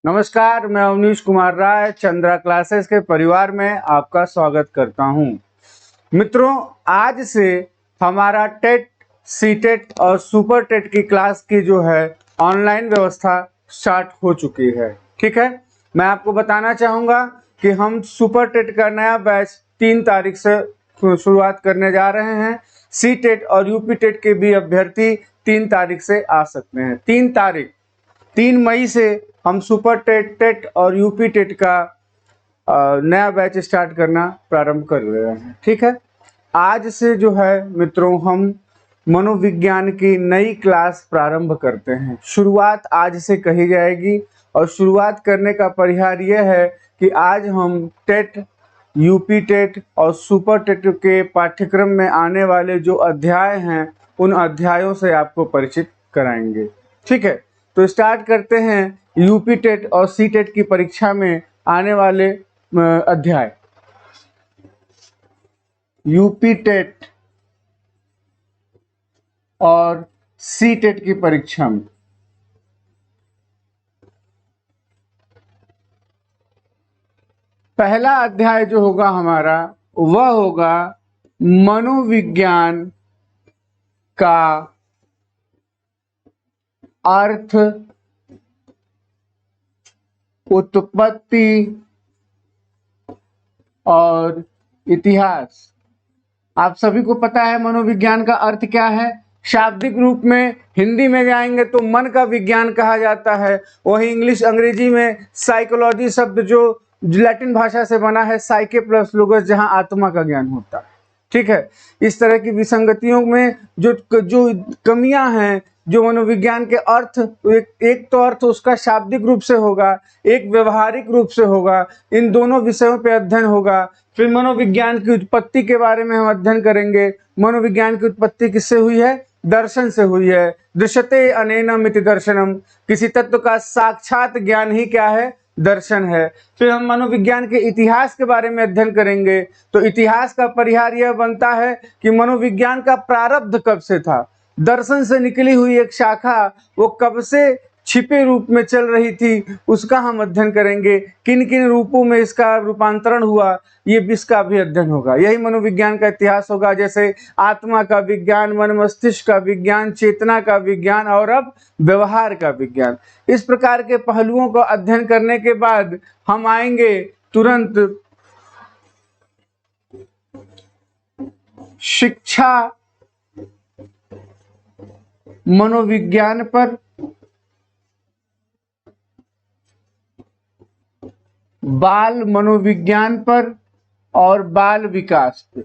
नमस्कार, मैं अवनीश कुमार राय चंद्रा क्लासेस के परिवार में आपका स्वागत करता हूं। मित्रों, आज से हमारा टेट, सीटेट और सुपर टेट की क्लास की जो है ऑनलाइन व्यवस्था स्टार्ट हो चुकी है। ठीक है, मैं आपको बताना चाहूँगा कि हम सुपर टेट का नया बैच 3 तारीख से शुरुआत करने जा रहे हैं। सीटेट और यूपी टेट के भी अभ्यर्थी 3 तारीख से आ सकते हैं। 3 मई से हम सुपर टेट, टेट और यूपी टेट का नया बैच स्टार्ट करना प्रारंभ कर रहे हैं। ठीक है, आज से जो है मित्रों हम मनोविज्ञान की नई क्लास प्रारंभ करते हैं। शुरुआत आज से कही जाएगी और शुरुआत करने का परिहार यह है कि आज हम टेट, यूपी टेट और सुपर टेट के पाठ्यक्रम में आने वाले जो अध्याय हैं उन अध्यायों से आपको परिचित कराएंगे। ठीक है, तो स्टार्ट करते हैं यूपी टेट और सी टेट की परीक्षा में आने वाले अध्याय। यूपी टेट और सी टेट की परीक्षा में पहला अध्याय जो होगा हमारा वह होगा मनोविज्ञान का अर्थ, उत्पत्ति और इतिहास। आप सभी को पता है मनोविज्ञान का अर्थ क्या है। शाब्दिक रूप में हिंदी में जाएंगे तो मन का विज्ञान कहा जाता है। वही इंग्लिश अंग्रेजी में साइकोलॉजी शब्द जो लैटिन भाषा से बना है, साइके प्लस लोगस, जहां आत्मा का ज्ञान होता है। ठीक है, इस तरह की विसंगतियों में जो कमियां हैं, जो मनोविज्ञान के अर्थ, एक तो अर्थ उसका शाब्दिक रूप से होगा, एक व्यवहारिक रूप से होगा। इन दोनों विषयों पे अध्ययन होगा। फिर मनोविज्ञान की उत्पत्ति के बारे में हम अध्ययन करेंगे। मनोविज्ञान की उत्पत्ति किससे हुई है? दर्शन से हुई है। दृश्यते अनेनम इति दर्शनम, किसी तत्व का साक्षात ज्ञान ही क्या है? दर्शन है। फिर हम मनोविज्ञान के इतिहास के बारे में अध्ययन करेंगे। तो इतिहास का परिहार यह बनता है कि मनोविज्ञान का प्रारब्ध कब से था। दर्शन से निकली हुई एक शाखा वो कब से छिपे रूप में चल रही थी, उसका हम अध्ययन करेंगे। किन किन रूपों में इसका रूपांतरण हुआ, ये इसका भी अध्ययन होगा। यही मनोविज्ञान का इतिहास होगा। जैसे आत्मा का विज्ञान, मन मस्तिष्क का विज्ञान, चेतना का विज्ञान और अब व्यवहार का विज्ञान। इस प्रकार के पहलुओं का अध्ययन करने के बाद हम आएंगे तुरंत शिक्षा मनोविज्ञान पर, बाल मनोविज्ञान पर और बाल विकास पे।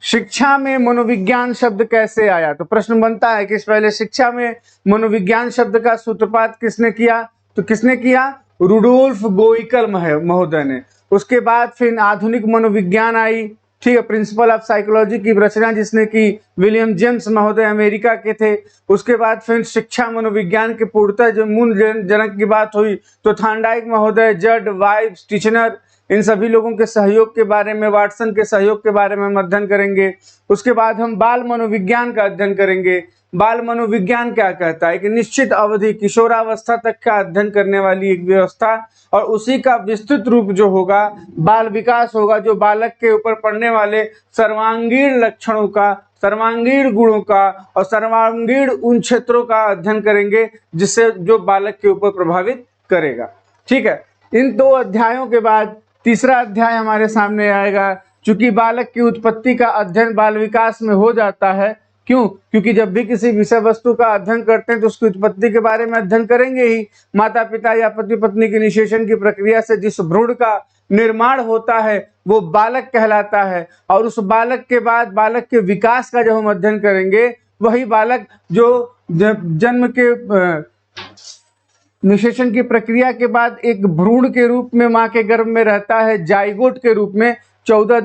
शिक्षा में मनोविज्ञान शब्द कैसे आया? तो प्रश्न बनता है कि इस पहले शिक्षा में मनोविज्ञान शब्द का सूत्रपात किसने किया? तो किसने किया? रुडोल्फ गोइकल महोदय ने। उसके बाद फिर आधुनिक मनोविज्ञान आई। ठीक है, प्रिंसिपल ऑफ साइकोलॉजी की रचना जिसने की विलियम जेम्स महोदय अमेरिका के थे। उसके बाद फिर शिक्षा मनोविज्ञान के पूर्णतः जो मूल जनक की बात हुई तो थांडाइक महोदय, जड, वाइब्स, टिचनर, इन सभी लोगों के सहयोग के बारे में, वाटसन के सहयोग के बारे में हम अध्ययन करेंगे। उसके बाद हम बाल मनोविज्ञान का अध्ययन करेंगे। बाल मनोविज्ञान क्या कहता है कि निश्चित अवधि किशोरावस्था तक का अध्ययन करने वाली एक व्यवस्था, और उसी का विस्तृत रूप जो होगा बाल विकास होगा, जो बालक के ऊपर पड़ने वाले सर्वांगीण लक्षणों का, सर्वांगीण गुणों का और सर्वांगीण उन क्षेत्रों का अध्ययन करेंगे जिससे जो बालक के ऊपर प्रभावित करेगा। ठीक है, इन 2 अध्यायों के बाद तीसरा अध्याय हमारे सामने आएगा। चूंकि बालक की उत्पत्ति का अध्ययन बाल विकास में हो जाता है। क्यों? क्योंकि जब भी किसी विषय वस्तु का अध्ययन करते हैं तो उसकी उत्पत्ति के बारे में अध्ययन करेंगे ही। माता पिता या पति पत्नी के निषेचन की प्रक्रिया से जिस भ्रूण का निर्माण होता है वो बालक कहलाता है, और उस बालक के बाद बालक के विकास का जब हम अध्ययन करेंगे, वही बालक जो जन्म के निषेचन की प्रक्रिया के बाद एक भ्रूण के रूप में मां के गर्भ में रहता है, जाइगोट के रूप में 14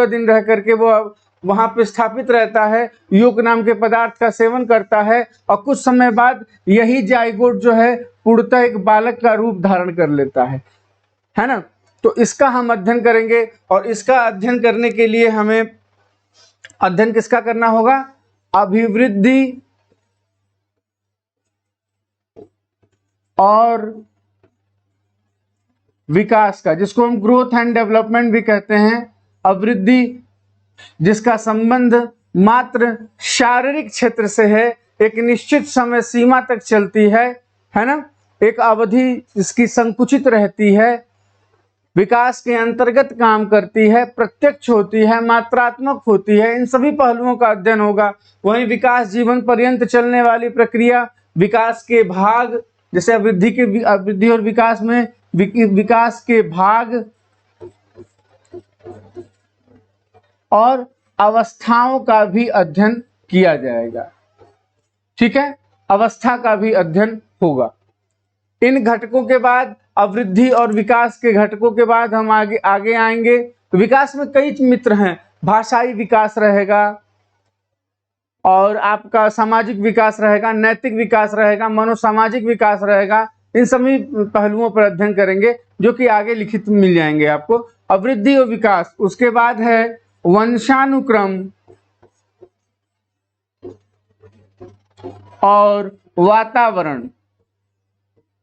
दिन रह करके वो वहां पे स्थापित रहता है, योग नाम के पदार्थ का सेवन करता है, और कुछ समय बाद यही जाइगोट जो है पूर्णतः एक बालक का रूप धारण कर लेता है ना। तो इसका हम अध्ययन करेंगे, और इसका अध्ययन करने के लिए हमें अध्ययन किसका करना होगा? अभिवृद्धि और विकास का, जिसको हम ग्रोथ एंड डेवलपमेंट भी कहते हैं। अभिवृद्धि जिसका संबंध मात्र शारीरिक क्षेत्र से है, एक निश्चित समय सीमा तक चलती है ना, एक अवधि इसकी संकुचित रहती है, विकास के अंतर्गत काम करती है, प्रत्यक्ष होती है, मात्रात्मक होती है, इन सभी पहलुओं का अध्ययन होगा। वहीं विकास जीवन पर्यंत चलने वाली प्रक्रिया, विकास के भाग, जैसे वृद्धि और विकास में विकास के भाग और अवस्थाओं का भी अध्ययन किया जाएगा। ठीक है, अवस्था का भी अध्ययन होगा। इन घटकों के बाद, अवृद्धि और विकास के घटकों के बाद हम आगे आएंगे। तो विकास में कई मित्र हैं, भाषाई विकास रहेगा और आपका सामाजिक विकास रहेगा, नैतिक विकास रहेगा, मनोसामाजिक विकास रहेगा। इन सभी पहलुओं पर अध्ययन करेंगे जो कि आगे लिखित मिल जाएंगे आपको। अवृद्धि और विकास, उसके बाद है वंशानुक्रम और वातावरण।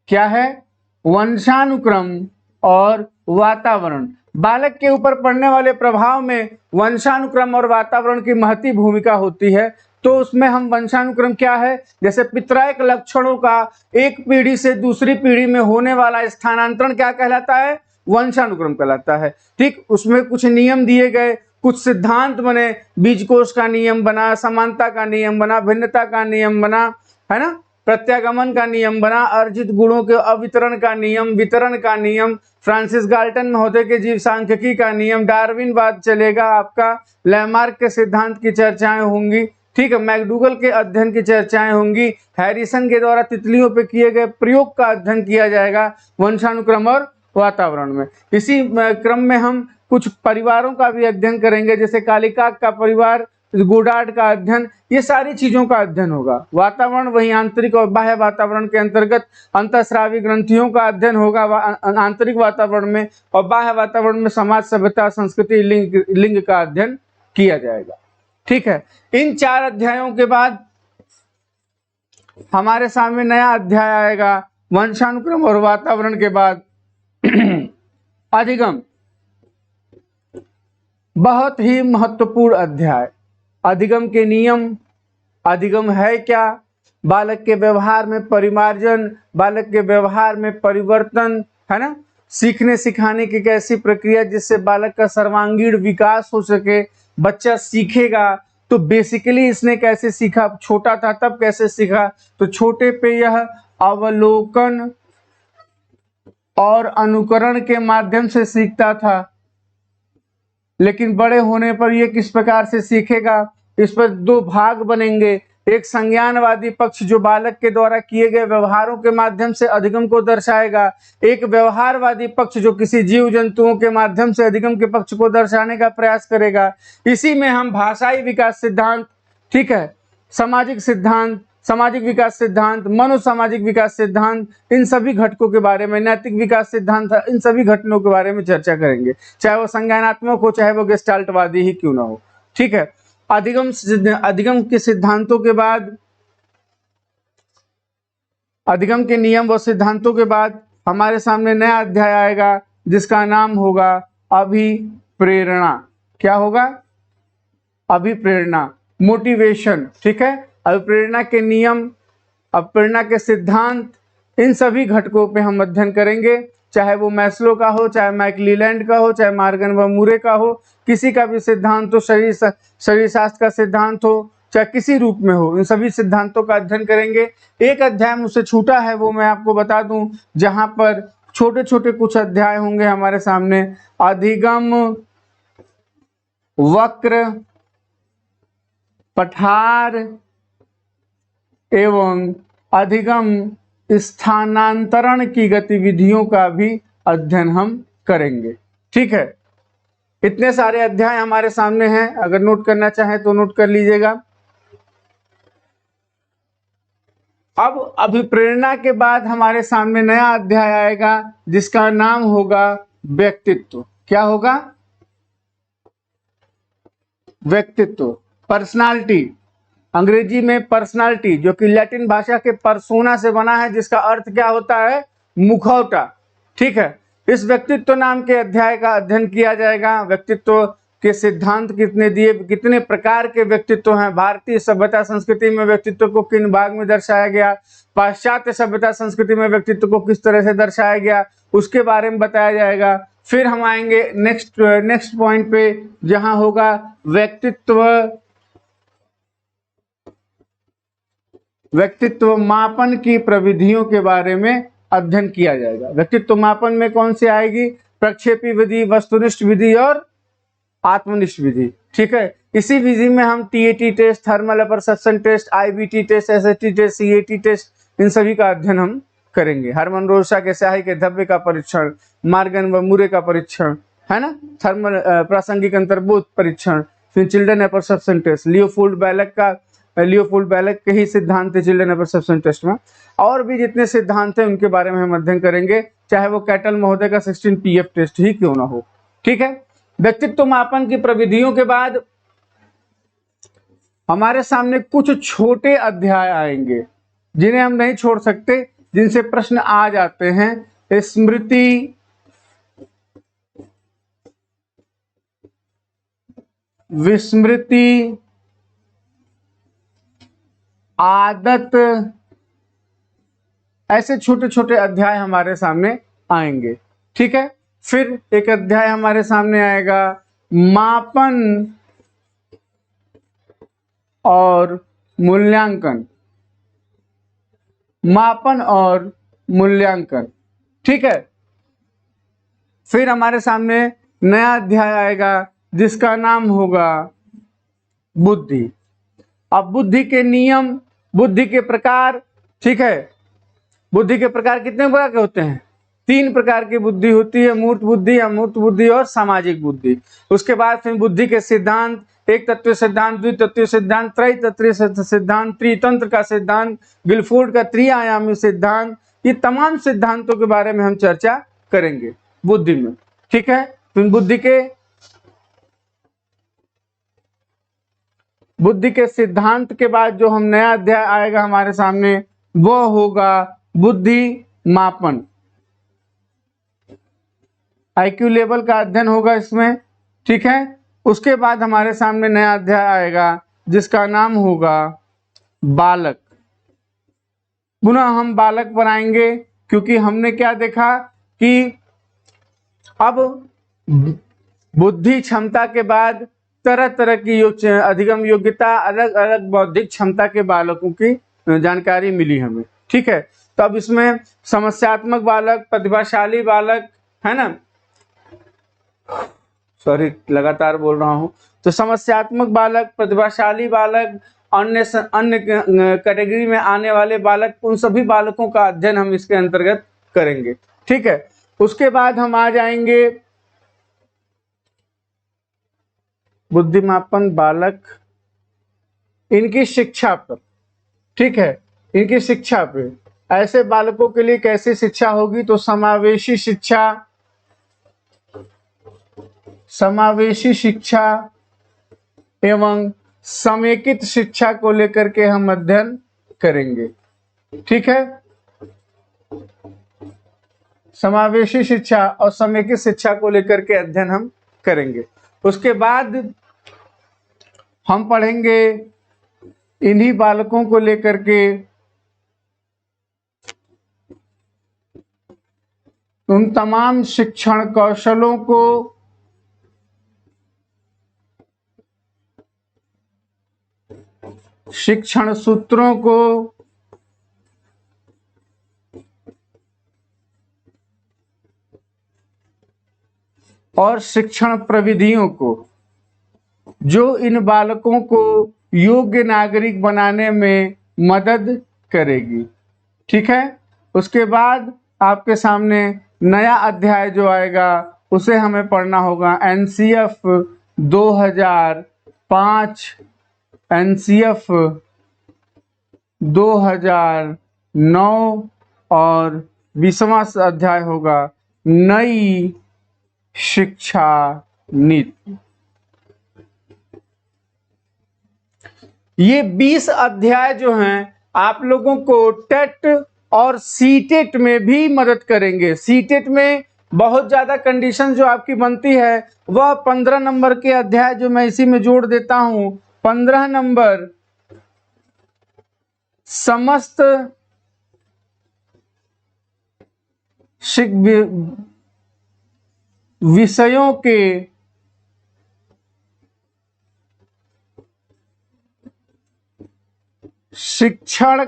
क्या है? वंशानुक्रम और वातावरण। बालक के ऊपर पड़ने वाले प्रभाव में वंशानुक्रम और वातावरण की महती भूमिका होती है। तो उसमें हम वंशानुक्रम क्या है, जैसे पितरायक लक्षणों का एक पीढ़ी से दूसरी पीढ़ी में होने वाला स्थानांतरण क्या कहलाता है? वंशानुक्रम कहलाता है। ठीक, उसमें कुछ नियम दिए गए, कुछ सिद्धांत बने, बीजकोष का नियम बना, समानता का नियम बना, भिन्नता का नियम बना, है ना, प्रत्यागमन का नियम बना, अर्जित गुणों के अवितरण का नियम, वितरण का नियम, फ्रांसिस गाल्टन महोदय के जीव सांख्यिकी का नियम, डार्विनवाद चलेगा आपका, लैमार्क के सिद्धांत की चर्चाएं होंगी। ठीक है, मैकडूगल के अध्ययन की चर्चाएं होंगी, हैरिसन के द्वारा तितलियों पे किए गए प्रयोग का अध्ययन किया जाएगा वंशानुक्रम और वातावरण में। इसी क्रम में हम कुछ परिवारों का भी अध्ययन करेंगे, जैसे कालिकाक का परिवार, गोडार्ड का अध्ययन, ये सारी चीजों का अध्ययन होगा। वातावरण वही आंतरिक और बाह्य वातावरण के अंतर्गत अंतःस्रावी ग्रंथियों का अध्ययन होगा आंतरिक वातावरण में, और बाह्य वातावरण में समाज, सभ्यता, संस्कृति, लिंग का अध्ययन किया जाएगा। ठीक है, इन 4 अध्यायों के बाद हमारे सामने नया अध्याय आएगा वंशानुक्रम और वातावरण के बाद अधिगम। बहुत ही महत्वपूर्ण अध्याय, अधिगम के नियम, अधिगम है क्या, बालक के व्यवहार में परिमार्जन, बालक के व्यवहार में परिवर्तन, है ना, सीखने सिखाने की कैसी प्रक्रिया जिससे बालक का सर्वांगीण विकास हो सके, बच्चा सीखेगा तो बेसिकली इसने कैसे सीखा, छोटा था तब कैसे सीखा, तो छोटे पे यह अवलोकन और अनुकरण के माध्यम से सीखता था, लेकिन बड़े होने पर यह किस प्रकार से सीखेगा, इस पर 2 भाग बनेंगे। एक संज्ञानवादी पक्ष जो बालक के द्वारा किए गए व्यवहारों के माध्यम से अधिगम को दर्शाएगा, एक व्यवहारवादी पक्ष जो किसी जीव जंतुओं के माध्यम से अधिगम के पक्ष को दर्शाने का प्रयास करेगा। इसी में हम भाषाई विकास सिद्धांत, ठीक है, सामाजिक सिद्धांत, सामाजिक विकास सिद्धांत, मनोसामाजिक विकास सिद्धांत, इन सभी घटकों के बारे में, नैतिक विकास सिद्धांत, इन सभी घटकों के बारे में चर्चा करेंगे, चाहे वो संज्ञानात्मक हो, चाहे वो गेस्टाल्टवादी ही क्यों ना हो। ठीक है, अधिगम के सिद्धांतों के बाद, अधिगम के नियम व सिद्धांतों के बाद हमारे सामने नया अध्याय आएगा जिसका नाम होगा अभिप्रेरणा। क्या होगा? अभिप्रेरणा, मोटिवेशन। ठीक है, अभिप्रेरणा के नियम, अभिप्रेरणा के सिद्धांत, इन सभी घटकों पे हम अध्ययन करेंगे, चाहे वो मैस्लो का हो, चाहे मैकलीलैंड का हो, चाहे मॉर्गन व मूरे का हो, किसी का भी सिद्धांत हो, शरीर शास्त्र का सिद्धांत हो, चाहे किसी रूप में हो, इन सभी सिद्धांतों का अध्ययन करेंगे। एक अध्याय मुझसे छूटा है, वो मैं आपको बता दूं, जहां पर छोटे छोटे कुछ अध्याय होंगे हमारे सामने, अधिगम, वक्र, पठार एवं अधिगम स्थानांतरण की गतिविधियों का भी अध्ययन हम करेंगे। ठीक है, इतने सारे अध्याय हमारे सामने हैं, अगर नोट करना चाहें तो नोट कर लीजिएगा। अब अभिप्रेरणा के बाद हमारे सामने नया अध्याय आएगा जिसका नाम होगा व्यक्तित्व। क्या होगा? व्यक्तित्व, पर्सनालिटी। अंग्रेजी में पर्सनालिटी, जो कि लैटिन भाषा के पर्सोना से बना है, जिसका अर्थ क्या होता है, मुखौटा। ठीक है, इस व्यक्तित्व नाम के अध्याय का अध्ययन किया जाएगा। व्यक्तित्व के सिद्धांत कितने दिए, कितने प्रकार के व्यक्तित्व हैं, भारतीय सभ्यता संस्कृति में व्यक्तित्व को किन भाग में दर्शाया गया, पाश्चात्य सभ्यता संस्कृति में व्यक्तित्व को किस तरह से दर्शाया गया, उसके बारे में बताया जाएगा। फिर हम आएंगे नेक्स्ट पॉइंट पे, जहां होगा व्यक्तित्व मापन की प्रविधियों के बारे में अध्ययन किया जाएगा। व्यक्तित्व मापन में कौन सी आएगी, प्रक्षेपी विधि, वस्तुनिष्ठ विधि और आत्मनिष्ठ विधि। ठीक है, इसी विधि में हम TAT test, thermal perception test, IBT test, SST test, CAT test, इन सभी का अध्ययन हम करेंगे। हरमन रोसा के स्याही के धब्बे का परीक्षण, मार्गन व मुरे का परीक्षण, है ना, थर्मल प्रासंगिक अंतर्बोध परीक्षण, फिर चिल्ड्रन परसेप्शन टेस्ट, लियोपोल्ड बैलक के ही सिद्धांत चिल्ड्रन परसेप्शन टेस्ट में, और भी जितने सिद्धांत हैं उनके बारे में हम अध्ययन करेंगे, चाहे वो कैटल महोदय का 16 पीएफ टेस्ट ही क्यों ना हो। ठीक है, व्यक्तित्व मापन की प्रविधियों के बाद हमारे सामने कुछ छोटे अध्याय आएंगे जिन्हें हम नहीं छोड़ सकते, जिनसे प्रश्न आ जाते हैं। स्मृति, विस्मृति, आदत, ऐसे छोटे छोटे अध्याय हमारे सामने आएंगे। ठीक है, फिर एक अध्याय हमारे सामने आएगा मापन और मूल्यांकन, मापन और मूल्यांकन। ठीक है, फिर हमारे सामने नया अध्याय आएगा जिसका नाम होगा बुद्धि। अब बुद्धि के नियम, बुद्धि के प्रकार। ठीक है, बुद्धि के प्रकार कितने प्रकार के होते हैं, 3 प्रकार की बुद्धि होती है, मूर्त बुद्धि, अमूर्त बुद्धि और सामाजिक बुद्धि। उसके बाद फिर बुद्धि के सिद्धांत, एक तत्व सिद्धांत, द्वितत्वीय सिद्धांत, त्रैतत्वीय सिद्धांत, त्रितंत्र का सिद्धांत, गिलफोर्ड का त्रिआयामी सिद्धांत, ये तमाम सिद्धांतों के बारे में हम चर्चा करेंगे बुद्धि में। ठीक है, फिर बुद्धि के सिद्धांत के बाद जो हम नया अध्याय आएगा हमारे सामने, वो होगा बुद्धि मापन। आईक्यू लेवल का अध्ययन होगा इसमें। ठीक है, उसके बाद हमारे सामने नया अध्याय आएगा जिसका नाम होगा बालक। पुनः हम बालक बनाएंगे, क्योंकि हमने क्या देखा कि अब बुद्धि क्षमता के बाद तरह तरह की अधिगम योग्यता, अलग अलग बौद्धिक क्षमता के बालकों की जानकारी मिली हमें। ठीक है, तो अब इसमें समस्यात्मक बालक, प्रतिभाशाली बालक, है ना, सॉरी लगातार बोल रहा हूं, तो समस्यात्मक बालक, प्रतिभाशाली बालक, अन्य कैटेगरी में आने वाले बालक, उन सभी बालकों का अध्ययन हम इसके अंतर्गत करेंगे। ठीक है, उसके बाद हम आ जाएंगे बुद्धिमापन बालक, इनकी शिक्षा पर। ठीक है, इनकी शिक्षा पे, ऐसे बालकों के लिए कैसी शिक्षा होगी, तो समावेशी शिक्षा एवं समेकित शिक्षा को लेकर के हम अध्ययन करेंगे। ठीक है, समावेशी शिक्षा और समेकित शिक्षा को लेकर के अध्ययन हम करेंगे। उसके बाद हम पढ़ेंगे इन्हीं बालकों को लेकर के उन तमाम शिक्षण कौशलों को, शिक्षण सूत्रों को, और शिक्षण प्रविधियों को, जो इन बालकों को योग्य नागरिक बनाने में मदद करेगी। ठीक है, उसके बाद आपके सामने नया अध्याय जो आएगा उसे हमें पढ़ना होगा एनसीएफ 2005, एनसीएफ 2009 और 20वां अध्याय होगा नई शिक्षा नीति। ये 20 अध्याय जो हैं आप लोगों को टेट और सीटेट में भी मदद करेंगे। सीटेट में बहुत ज्यादा कंडीशन जो आपकी बनती है वह 15 नंबर के अध्याय जो मैं इसी में जोड़ देता हूं। 15 नंबर समस्त विषयों के शिक्षण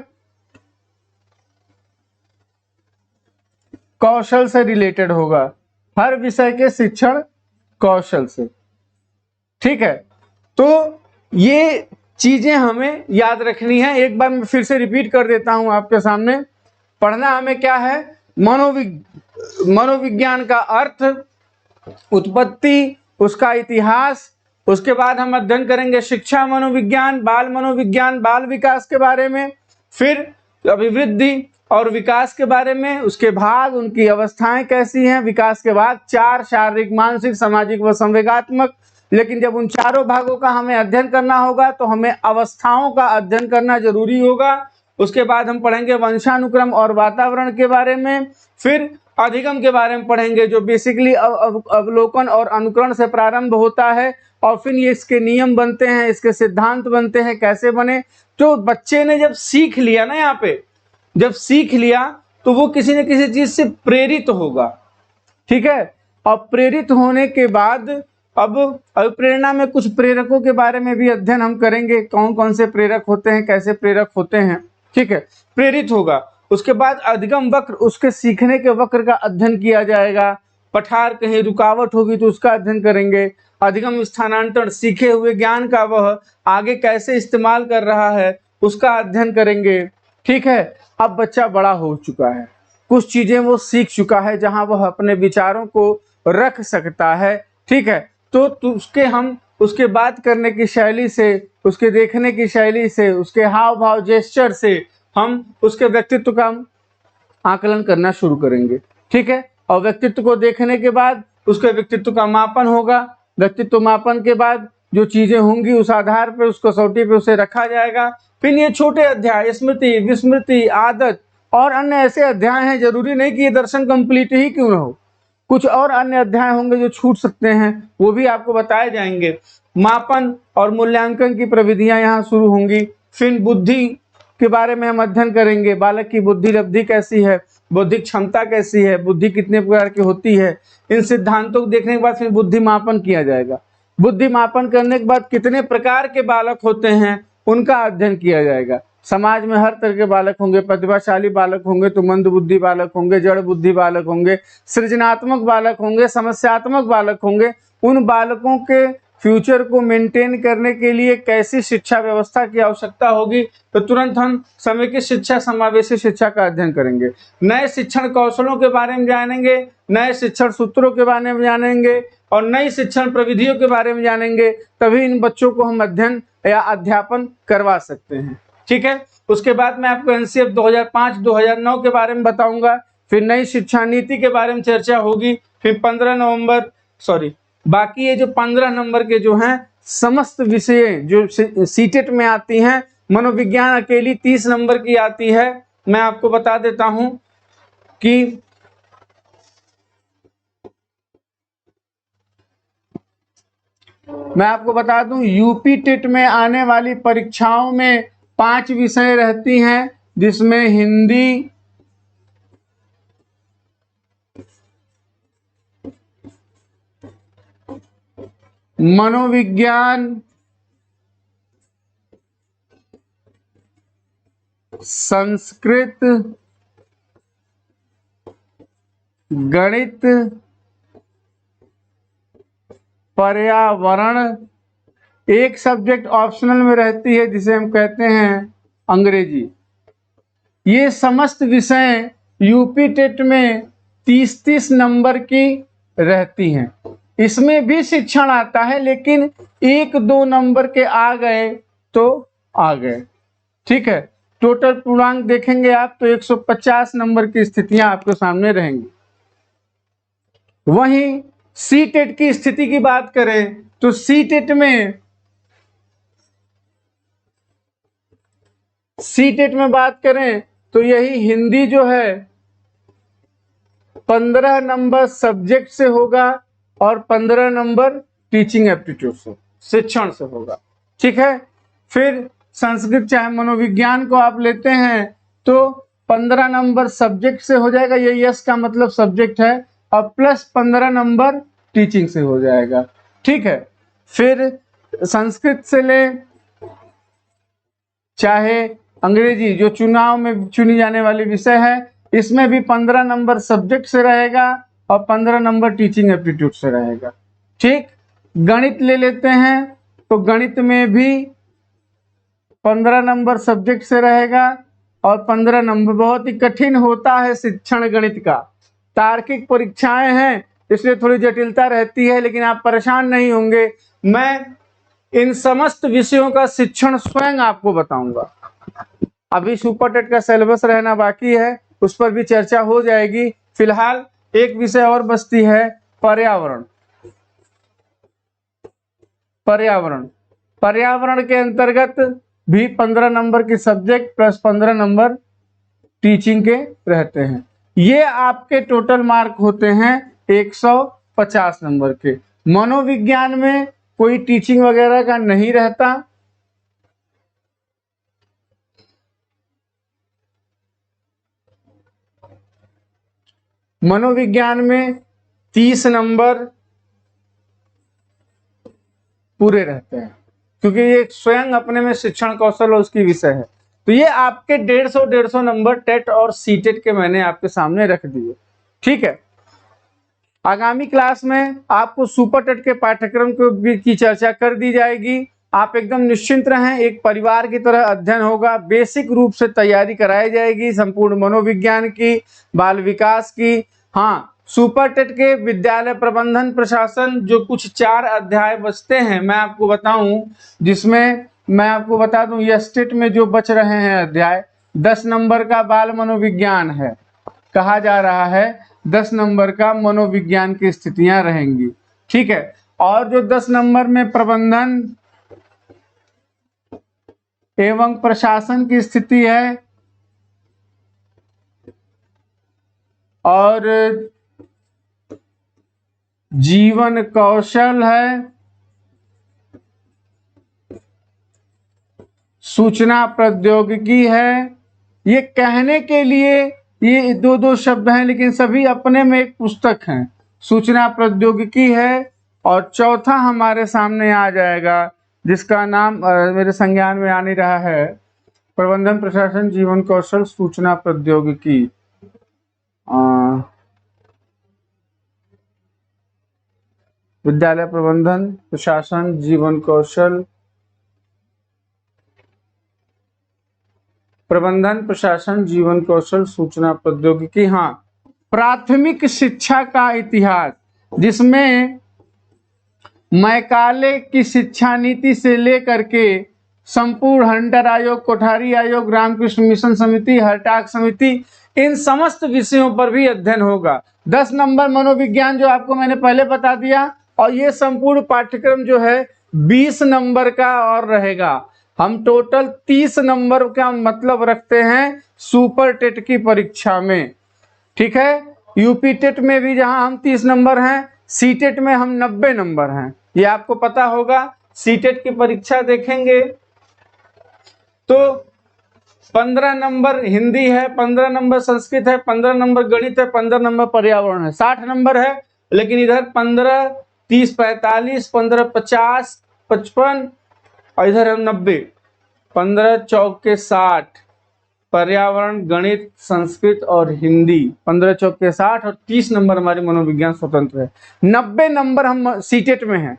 कौशल से रिलेटेड होगा, हर विषय के शिक्षण कौशल से। ठीक है, तो ये चीजें हमें याद रखनी है। एक बार मैं फिर से रिपीट कर देता हूं आपके सामने। पढ़ना हमें क्या है, मनोविज्ञान का अर्थ, उत्पत्ति, उसका इतिहास, उसके बाद हम अध्ययन करेंगे शिक्षा मनोविज्ञान, बाल विकास के बारे में, फिर अभिवृद्धि और विकास के बारे में, उसके भाग, उनकी अवस्थाएं कैसी हैं, विकास के भाग 4, शारीरिक, मानसिक, सामाजिक व संवेगात्मक। लेकिन जब उन चारों भागों का हमें अध्ययन करना होगा तो हमें अवस्थाओं का अध्ययन करना जरूरी होगा। उसके बाद हम पढ़ेंगे वंशानुक्रम और वातावरण के बारे में, फिर अधिगम के बारे में पढ़ेंगे जो बेसिकली अवलोकन और अनुकरण से प्रारंभ होता है, और फिर ये इसके नियम बनते हैं, इसके सिद्धांत बनते हैं, कैसे बने। तो बच्चे ने जब सीख लिया ना, यहाँ पे जब सीख लिया तो वो किसी न किसी चीज से प्रेरित होगा। ठीक है, और प्रेरित होने के बाद अब प्रेरणा में कुछ प्रेरकों के बारे में भी अध्ययन हम करेंगे, कौन कौन से प्रेरक होते हैं, कैसे प्रेरक होते हैं। ठीक है, प्रेरित होगा। उसके बाद अधिगम वक्र, उसके सीखने के वक्र का अध्ययन किया जाएगा। पठार कहीं रुकावट होगी तो उसका अध्ययन करेंगे। अधिगम स्थानांतरण, सीखे हुए ज्ञान का वह आगे कैसे इस्तेमाल कर रहा है उसका अध्ययन करेंगे। ठीक है, अब बच्चा बड़ा हो चुका है, कुछ चीजें वो सीख चुका है जहां वह अपने विचारों को रख सकता है। ठीक है, तो उसके हम उसके बात करने की शैली से, उसके देखने की शैली से, उसके हाव भाव जेस्चर से हम उसके व्यक्तित्व का आकलन करना शुरू करेंगे। ठीक है, और व्यक्तित्व को देखने के बाद उसके व्यक्तित्व का मापन होगा। व्यक्तित्व मापन के बाद जो चीजें होंगी उस आधार पर, उस कसौटी पे उसे रखा जाएगा। फिर ये छोटे अध्याय, स्मृति, विस्मृति, आदत और अन्य ऐसे अध्याय हैं, जरूरी नहीं कि ये दर्शन कंप्लीट ही क्यों ना हो, कुछ और अन्य अध्याय होंगे जो छूट सकते हैं, वो भी आपको बताए जाएंगे। मापन और मूल्यांकन की प्रविधियां यहाँ शुरू होंगी। फिर बुद्धि के बारे में हम अध्ययन करेंगे, बालक की बुद्धि लब्धि कैसी है, बौद्धिक क्षमता कैसी है, बुद्धि कितने प्रकार की होती है। इन सिद्धांतों को देखने के बाद फिर बुद्धि मापन किया जाएगा। बुद्धि मापन करने के बाद कितने प्रकार के बालक होते हैं उनका अध्ययन किया जाएगा। समाज में हर तरह के बालक होंगे, प्रतिभाशाली बालक होंगे तो मंद बुद्धि बालक होंगे, जड़ बुद्धि बालक होंगे, सृजनात्मक बालक होंगे, समस्यात्मक बालक होंगे। उन बालकों के फ्यूचर को मेंटेन करने के लिए कैसी शिक्षा व्यवस्था की आवश्यकता होगी, तो तुरंत हम समेकित शिक्षा, समावेशी शिक्षा का अध्ययन करेंगे। नए शिक्षण कौशलों के बारे में जानेंगे, नए शिक्षण सूत्रों के बारे में जानेंगे और नई शिक्षण प्रविधियों के बारे में जानेंगे, तभी इन बच्चों को हम अध्ययन या अध्यापन करवा सकते हैं। ठीक है, उसके बाद मैं आपको एनसीएफ 2005-2009 के बारे में बताऊंगा, फिर नई शिक्षा नीति के बारे में चर्चा होगी, फिर 15 नवंबर बाकी ये जो 15 नंबर के जो हैं समस्त विषय जो सीटेट में आती हैं, मनोविज्ञान अकेली 30 नंबर की आती है। मैं आपको बता देता हूं कि मैं आपको बता दूं यूपी टेट में आने वाली परीक्षाओं में 5 विषय रहती हैं, जिसमें हिंदी, मनोविज्ञान, संस्कृत, गणित, पर्यावरण, एक सब्जेक्ट ऑप्शनल में रहती है जिसे हम कहते हैं अंग्रेजी। ये समस्त विषय यूपी टेट में 30-30 नंबर की रहती हैं। इसमें भी शिक्षण आता है, लेकिन 1-2 नंबर के आ गए तो आ गए। ठीक है, टोटल पूर्णांक देखेंगे आप तो 150 नंबर की स्थितियां आपके सामने रहेंगी। वहीं सीटेट की स्थिति की बात करें तो सीटेट में सीटेट में बात करें तो यही हिंदी जो है 15 नंबर सब्जेक्ट से होगा और 15 नंबर टीचिंग एप्टीट्यूड से, शिक्षण से होगा। ठीक है। फिर संस्कृत चाहे मनोविज्ञान को आप लेते हैं तो 15 नंबर सब्जेक्ट से हो जाएगा, ये यस का मतलब सब्जेक्ट है, और प्लस 15 नंबर टीचिंग से हो जाएगा। ठीक है। फिर संस्कृत से ले चाहे अंग्रेजी, जो चुनाव में चुनी जाने वाली विषय है, इसमें भी 15 नंबर सब्जेक्ट से रहेगा और 15 नंबर टीचिंग एप्टीट्यूड से रहेगा। ठीक। गणित ले लेते हैं तो गणित में भी 15 नंबर सब्जेक्ट से रहेगा और 15 नंबर। बहुत ही कठिन होता है शिक्षण गणित का, तार्किक परीक्षाएं हैं इसलिए थोड़ी जटिलता रहती है, लेकिन आप परेशान नहीं होंगे। मैं इन समस्त विषयों का शिक्षण स्वयं आपको बताऊंगा। अभी सुपर टेट का सिलेबस रहना बाकी है, उस पर भी चर्चा हो जाएगी। फिलहाल एक विषय और बचती है, पर्यावरण। पर्यावरण पर्यावरण के अंतर्गत भी 15 नंबर के सब्जेक्ट प्लस 15 नंबर टीचिंग के रहते हैं। ये आपके टोटल मार्क होते हैं 150 नंबर के। मनोविज्ञान में कोई टीचिंग वगैरह का नहीं रहता। मनोविज्ञान में 30 नंबर पूरे रहते हैं, क्योंकि ये स्वयं अपने में शिक्षण कौशल और उसकी विषय है। तो ये आपके 150 नंबर टेट और सीटेट के मैंने आपके सामने रख दिए। ठीक है। आगामी क्लास में आपको सुपर टेट के पाठ्यक्रम की चर्चा कर दी जाएगी। आप एकदम निश्चिंत रहें, एक परिवार की तरह अध्ययन होगा। बेसिक रूप से तैयारी कराई जाएगी, संपूर्ण मनोविज्ञान की, बाल विकास की। हाँ, सुपर टेट के विद्यालय प्रबंधन प्रशासन जो कुछ 4 अध्याय बचते हैं, मैं आपको बताऊं, जिसमें मैं आपको बता दूं यह स्टेट में जो बच रहे हैं अध्याय, 10 नंबर का बाल मनोविज्ञान है। कहा जा रहा है 10 नंबर का मनोविज्ञान की स्थितियां रहेंगी। ठीक है। और जो 10 नंबर में प्रबंधन एवं प्रशासन की स्थिति है और जीवन कौशल है, सूचना प्रौद्योगिकी है। ये कहने के लिए ये 2-2 शब्द हैं, लेकिन सभी अपने में एक पुस्तक हैं। सूचना प्रौद्योगिकी है और चौथा हमारे सामने आ जाएगा, जिसका नाम मेरे संज्ञान में आ नहीं रहा है, प्रबंधन प्रशासन जीवन कौशल सूचना प्रौद्योगिकी। विद्यालय प्रबंधन प्रशासन जीवन कौशल, प्रबंधन प्रशासन जीवन कौशल सूचना प्रौद्योगिकी। हाँ, प्राथमिक शिक्षा का इतिहास, जिसमें मैकाले की शिक्षा नीति से लेकर के संपूर्ण हंटर आयोग, कोठारी आयोग, रामकृष्ण मिशन समिति, हरटाग समिति, इन समस्त विषयों पर भी अध्ययन होगा। 10 नंबर मनोविज्ञान जो आपको मैंने पहले बता दिया, और ये संपूर्ण पाठ्यक्रम जो है 20 नंबर का और रहेगा। हम टोटल 30 नंबर का मतलब रखते हैं सुपर टेट की परीक्षा में। ठीक है। यूपी टेट में भी जहां हम 30 नंबर हैं, सी टेट में हम 90 नंबर हैं, ये आपको पता होगा। सी टेट की परीक्षा देखेंगे तो 15 नंबर हिंदी है, 15 नंबर संस्कृत है, 15 नंबर गणित है, 15 नंबर पर्यावरण है, 60 नंबर है। लेकिन इधर 15, 30, 45, 15, 50, 55 और इधर है 90। 15 चौके 60, पर्यावरण, गणित, संस्कृत और हिंदी 15 चौके 60 और 30 नंबर हमारी मनोविज्ञान स्वतंत्र है। 90 नंबर हम सी टेट में हैं,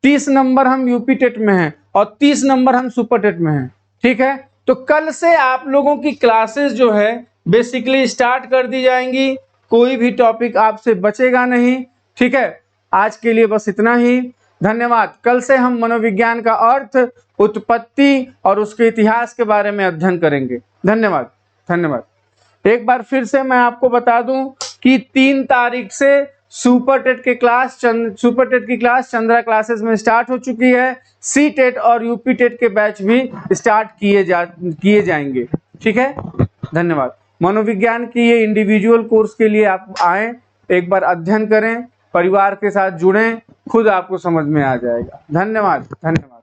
30 नंबर हम यूपी टेट में हैं और 30 नंबर हम सुपर टेट में हैं। ठीक है। तो कल से आप लोगों की क्लासेस जो है बेसिकली स्टार्ट कर दी जाएंगी, कोई भी टॉपिक आपसे बचेगा नहीं। ठीक है। आज के लिए बस इतना ही, धन्यवाद। कल से हम मनोविज्ञान का अर्थ, उत्पत्ति और उसके इतिहास के बारे में अध्ययन करेंगे। धन्यवाद। धन्यवाद। एक बार फिर से मैं आपको बता दूं कि 3 तारीख से सुपर टेट की क्लास चंद्रा क्लासेस में स्टार्ट हो चुकी है। सी टेट और यूपी टेट के बैच भी स्टार्ट किए जाएंगे। ठीक है, धन्यवाद। मनोविज्ञान की ये इंडिविजुअल कोर्स के लिए आप आए, एक बार अध्ययन करें, परिवार के साथ जुड़ें, खुद आपको समझ में आ जाएगा। धन्यवाद, धन्यवाद।